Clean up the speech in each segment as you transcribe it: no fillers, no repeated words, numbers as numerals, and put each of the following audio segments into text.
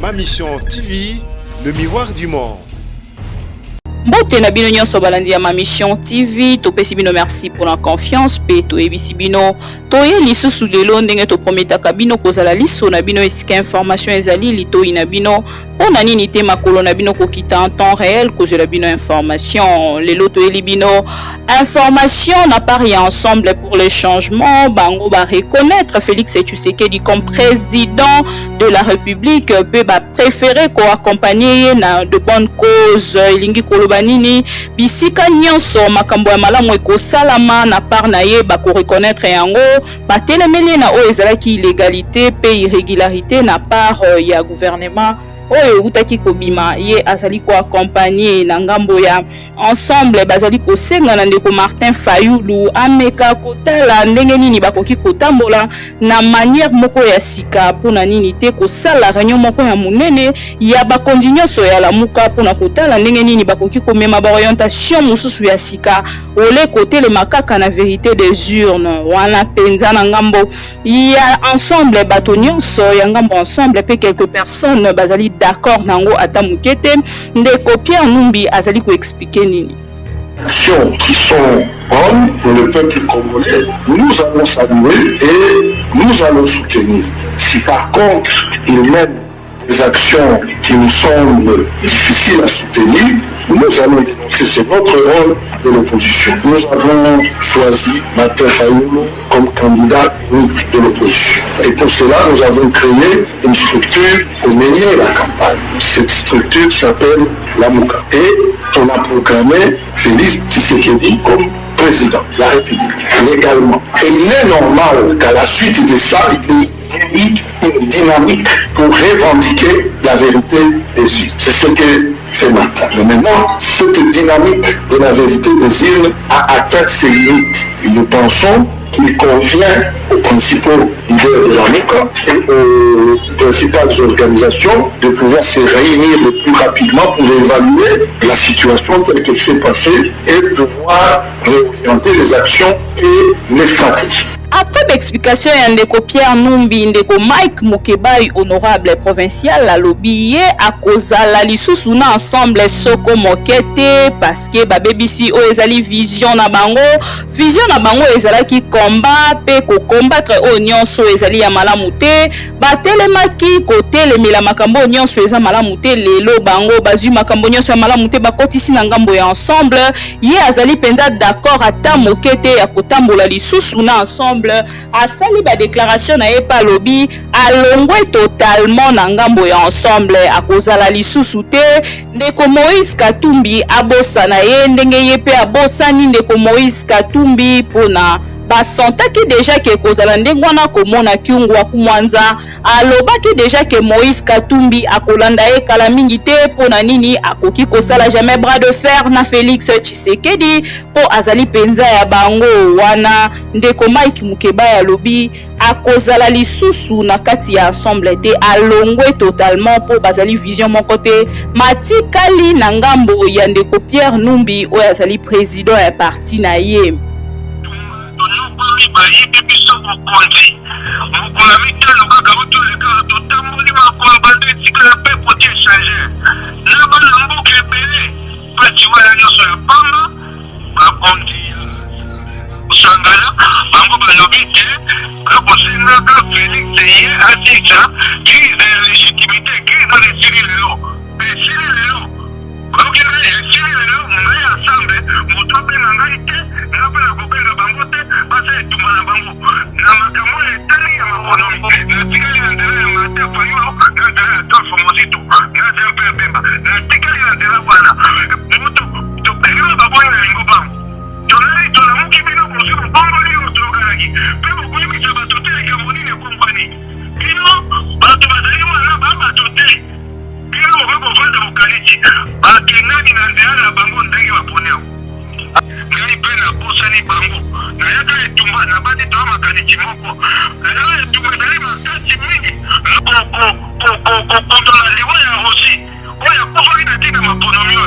Ma Mission TV, le miroir du monde. Mbote na bino nyonso balandi ya Ma Mission TV, topesi bino merci pour la confiance pe toyebisi bino toye lisusu lelo ndenge to prometaka bino kozala liso na bino esika information ezali litoyi na bino pona nini te makolo na bino kokita en temps réel kozela bino information lelo toyeli bino information na pari ensemble pour les changements bango ba reconnaître Félix Tshisekedi comme président de la République pe ba préférer ko accompagner na de bonnes causes lingi koloba nini bisika nyonso makambo ya malamu ekosalama na par na ye ba ko reconnaître yango ba telemeli na o ezalaki illégalité pe irrégularité na part ya gouvernement oyo utaki kobima ye azali ko accompagner na ngambo ya ensemble bazali ko senga na ndeko Martin Fayulu ameka kotala ndenge nini bakoki kotambola na manière moko ya sika pona nini te ko sala réunion moko ya munene ya bakondi nyonso ya lamuka pona kotala ndenge nini bakoki komema ba orientation mususu ya sika ole kote le makaka na vérité des urnes wana penza na ngambo ya ensemble bato nyonso ya ngambo ensemble pe quelques personnes bazali d'accord nango ata mukete ndeko Pierre Numbi azali ko expliquer nini qui sont bonnes pour le peuple congolais, nous allons saluer et nous allons soutenir. Si par contre ils mènent des actions qui nous semblent difficiles à soutenir, nous allons dénoncer. C'est notre rôle de l'opposition. Nous avons choisi Martin Fayulu comme candidat unique de l'opposition. Et pour cela, nous avons créé une structure pour mener la campagne. Cette structure s'appelle l'AMUCA. Et on a proclamé Félix Tshisekedi comme président de la République, légalement. Et il est normal qu'à la suite de ça, il y ait une dynamique pour revendiquer la vérité des urnes. C'est ce que fait Martin. Mais maintenant, cette dynamique de la vérité des urnes a atteint ses limites. Et nous pensons qu'il convient aux principaux leaders de l'AMUCA et aux principales organisations de pouvoir se réunir le plus rapidement pour évaluer la situation telle que c'est passée et pouvoir réorienter les actions et les stratégies. Après l'explication ya ndeko Pierre Numbi ndeko Mike Mukebai honorable provincial la lobby a kozala lisusu na ensemble soko mokete parce que ba BBC o ezali vision na bango ezalaki combat pe ko combattre o nyonso ezali ya malamu te batelemaki kotelemela makambo nyonso eza malamu te lelo bango bazwi makambo nyonso ya malamu te bakotisi na ngambo ya ensemble ye azali penza d'accord ata mokete ya kotambola lisusu na ensemble asali ba déclaration na epa lobby alongwe totalement na ngambo ya ensemble akozala lisusu te ndeko Moïse Katumbi abosa na ye ndenge ye pe abosani ndeko Moïse Katumbi pona basantaki déjà ke kozala ndenge wana komona kiungwa kumwanza alobaki déjà ke Moïse Katumbi akolanda ye kala mingi te pona nini akoki kosala jamais bras de fer na Félix Tshisekedi po azali penza ya bango wana ndeko Mike Mukebai ya lobby akozala lisusu na kati ya ensemble te alongwe totalement po bazali vision moko te matikali na ngambo ya ndeko Pierre Numbi oyo azali président ya parti na ye Sangala, bango balobite, kaposina ka Félix Teye atita, crise de légitimité, crise de Cyril Léo. Bango Cyril Léo, ngai ensemble, motobe na ngai te, ngapa na kobenga bango te, basa etuma na bango. Na makambo etali ya makonomi, na tikali na ndela ya Martin Fayulu, na ndela ya Adolphe Mozito, na Jean-Pierre Bemba, na tikali na ndela wana. Moto, to periodo baboya na lingo bango. Tonali tolamuki bino kusibu bongo liyo tokaraki. Pero kulibi sabatote ya monine kumbani. Bino, bato badali wana baba tote. Bino wako fanda mukanichi. Bakenani na ndeana bango ndenge waponeo. Ngai pena bosa ni bango. Na yaka etumba na badi toa makanichi moko. Na yaka etumba dali makati mingi. Kotola liwa ya hosi. Oya kufa ina tina maponomio.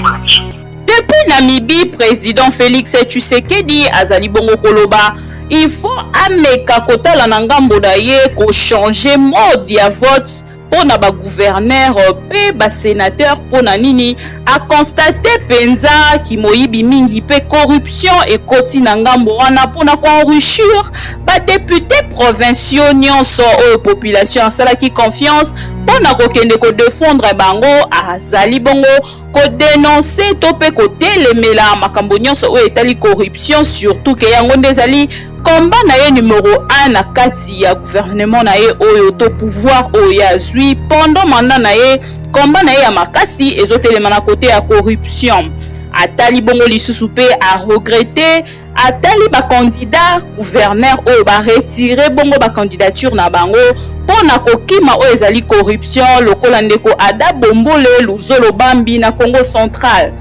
much. Depuis Namibie, président Félix Tshisekedi azali bongo koloba, il faut ameka kotala na ngambo na ye ko changer mode ya vote pona ba gouverneur pe ba sénateur pona nini a constater penza ki moyibi mingi pe corruption et koti na ngambo wana pona ko enrichir ba député provinciaux nyonso o population sala ki confiance pona ko kende ko défendre bango azali bongo ko dénoncer to pe ko telemela makambo nyonso o etali corruption surtout ke yango ndezali combat na ye numéro 1 na kati ya gouvernement na ye oyo to pouvoir oyo azwi pendant mandat na ye combat na ye ya makasi ezotelema na côté ya corruption atali bongo lisusu pe a regretter atali ba candidat gouverneur oyo ba retirer bongo ba candidature na bango pona kokima oyo ezali corruption lokola ndeko Ada Bombole Luzolo Bambi na Congo central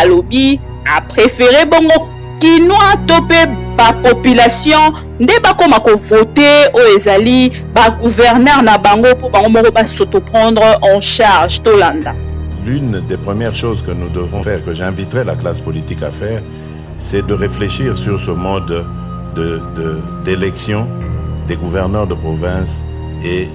alobi a préféré bongo kinwa topé ba population nde bakoma ko voter o ezali ba gouverneur na bango pour bango moko ba s'auto-prendre en charge tolanda. L'une des premières choses que nous devons faire, que j'inviterai la classe politique à faire, c'est de réfléchir sur ce mode d'élection des gouverneurs de province et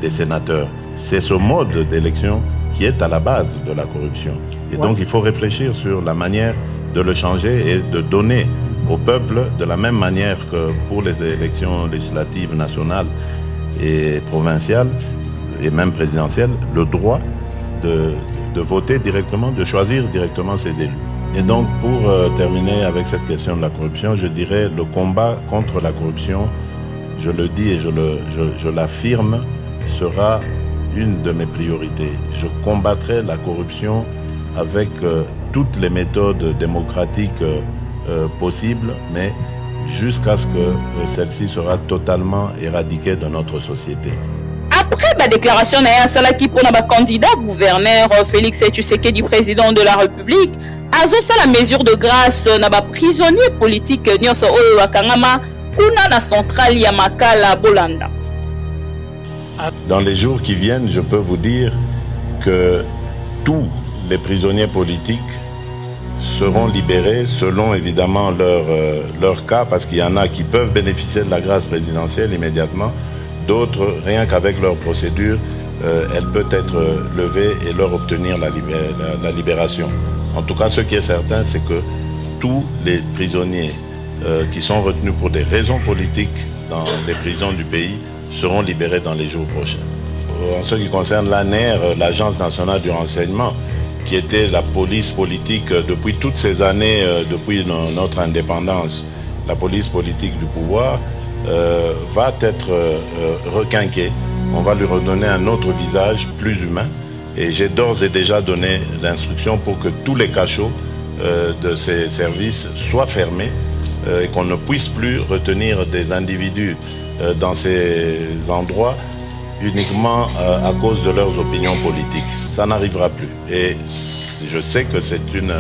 des sénateurs. C'est ce mode d'élection qui est à la base de la corruption. Et donc il faut réfléchir sur la manière de le changer et de donner au peuple, de la même manière que pour les élections législatives nationales et provinciales, et même présidentielles, le droit de voter directement, de choisir directement ses élus. Et donc, pour terminer avec cette question de la corruption, je dirais le combat contre la corruption, je le dis et je l'affirme, sera une de mes priorités. Je combattrai la corruption avec toutes les méthodes démocratiques possibles, mais jusqu'à ce que celle-ci sera totalement éradiquée de notre société. Après la déclaration na salaki pour na candidat gouverneur Félix Tshisekedi président de la République, azo sala mesure de grâce na ba prisonnier politique nyonso oyo wakangama kuna na centrale ya Makala Bolanda. Dans les jours qui viennent, je peux vous dire que tous les prisonniers politiques seront libérés selon évidemment leur cas, parce qu'il y en a qui peuvent bénéficier de la grâce présidentielle immédiatement, d'autres, rien qu'avec leur procédure, elle peut être levée et leur obtenir la libération. En tout cas, ce qui est certain, c'est que tous les prisonniers qui sont retenus pour des raisons politiques dans les prisons du pays seront libérés dans les jours prochains. En ce qui concerne l'ANR, l'Agence nationale du renseignement, qui était la police politique depuis toutes ces années, depuis notre indépendance, la police politique du pouvoir, va être requinquée. On va lui redonner un autre visage plus humain. Et j'ai d'ores et déjà donné l'instruction pour que tous les cachots de ces services soient fermés et qu'on ne puisse plus retenir des individus dans ces endroits uniquement à cause de leurs opinions politiques. Ça n'arrivera plus. Et je sais que c'est une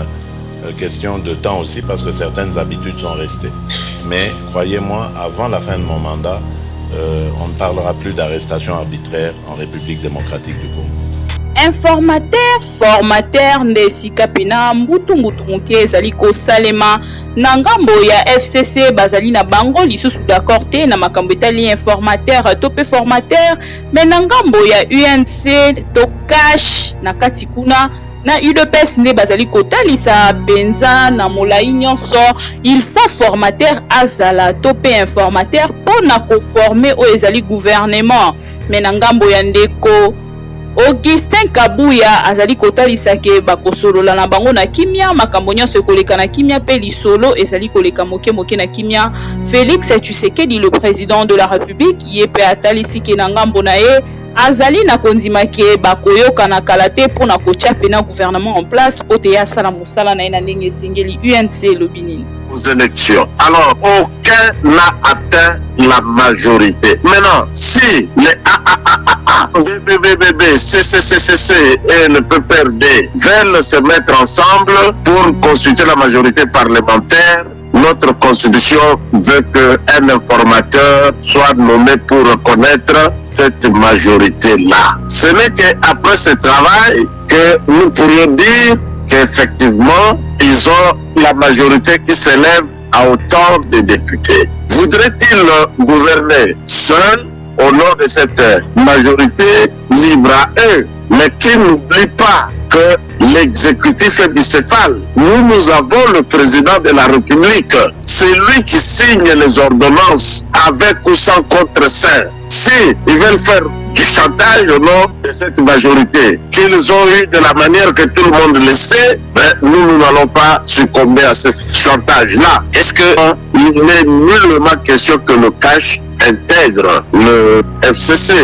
question de temps aussi parce que certaines habitudes sont restées. Mais croyez-moi, avant la fin de mon mandat, on ne parlera plus d'arrestation arbitraire en République démocratique du Congo. Informateur, formateur Nesika Pena mbutu muke ezali kosalema na ngambo ya FCC bazali na bango lisusu d'accord te na makambo etali informateur tope formateur mais na ngambo ya UNC to cash na kati kuna na UDPS ne bazali kotalisa penza na molai nyonso il faut formateur azala tope informateur pona ko former o ezali gouvernement mais na ngambo ya ndeko Augustin Kabuya azali kotalisa ke bakosolola na bango na kimia makambo nyonso ekoleka na kimia pe lisolo ezali koleka moke moke na kimia. Félix Tshisekedi le président de la République yepe atalisi ke na ngambo na ye azali na kondima ke bakoyoka na kalate pona kotia pena gouvernement en place pote ya sala musala na ina ndenge sengeli UNC lobinini aux élections. Alors, aucun n'a atteint la majorité. Maintenant, si les BBBB, CCCCC et le PPRD veulent se mettre ensemble pour constituer la majorité parlementaire, notre constitution veut qu'un informateur soit nommé pour reconnaître cette majorité-là. Ce n'est qu'après ce travail que nous pourrions dire qu'effectivement, ils ont la majorité qui s'élève à autant de députés. Voudraient-ils gouverner seuls au nom de cette majorité libre à eux, mais qui n'oublie pas que l'exécutif est bicéphale. Nous avons le président de la République. C'est lui qui signe les ordonnances avec ou sans contre-saint. Si ils veulent faire du chantage au nom de cette majorité qu'ils ont eu de la manière que tout le monde le sait, nous n'allons pas succomber à ce chantage-là. Est-ce qu'il n'est nullement question que le cash intègre le FCC?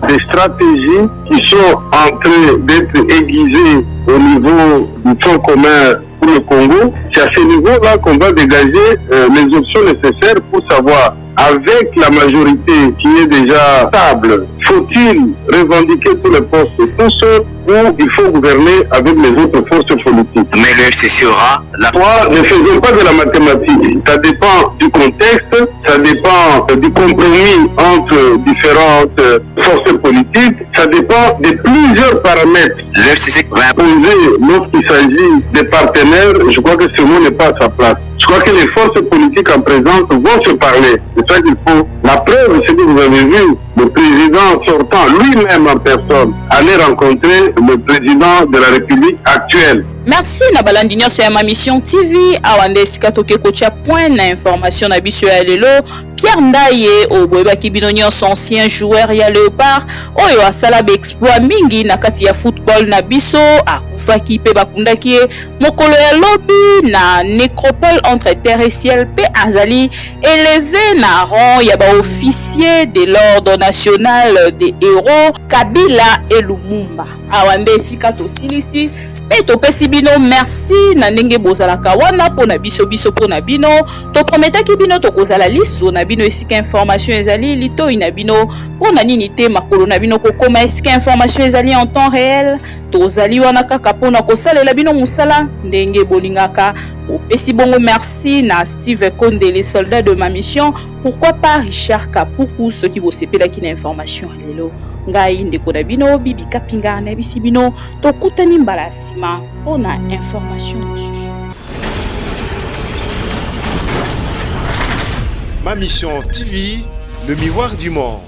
Des stratégies qui sont en train d'être aiguisées au niveau du Fonds commun pour le Congo. C'est à ce niveau-là qu'on va dégager les options nécessaires pour savoir, avec la majorité qui est déjà stable, faut-il revendiquer tous les postes tout seul ou il faut gouverner avec les autres forces politiques? Mais le FCC aura la... Ne faisons pas de la mathématique. Ça dépend du contexte, ça dépend du compromis entre différentes forces politiques, ça dépend de plusieurs paramètres. Le FCC va poser lorsqu'il s'agit des partenaires. Je crois que ce mot n'est pas à sa place. Je crois que les forces politiques en présence vont se parler. C'est ça qu'il faut. La preuve, c'est que vous avez vu le président sortant lui-même en personne aller rencontrer le président de la République actuelle. Merci na balandi nyonso ya ma mission TV awande sika toke kocha point na information na biso ya lelo. Pierre Ndaye oboyebaki bino nyonso ancien joueur ya Léopard oyo asala ba exploit mingi na kati ya football na biso akufaki pe bakundaki ye mokolo ya lobi na nécropole entre terre et ciel pe azali élevé na rang ya ba officier de l'ordre national des héros Kabila et Lumumba. Awande sika tosilisi pe topesi bino merci na ndenge bozalaka wana pona biso pona bino to prometaki bino tokozala liso na bino esika information ezali litoi na bino pona nini te makolo na bino kokoma esika information ezali en temps réel tozali wana kaka pona kosalela bino musala ndenge bolingaka. Opesi bongo merci na Steve Konde les soldats de ma mission. Pourquoi pas Richard Kapuku ceux qui bosepelaki na information lelo ngai ndeko na bino Bibi Kapinga na bisi bino tokutani mbala sima pona information mosusu. Ma mission TV, le miroir du monde.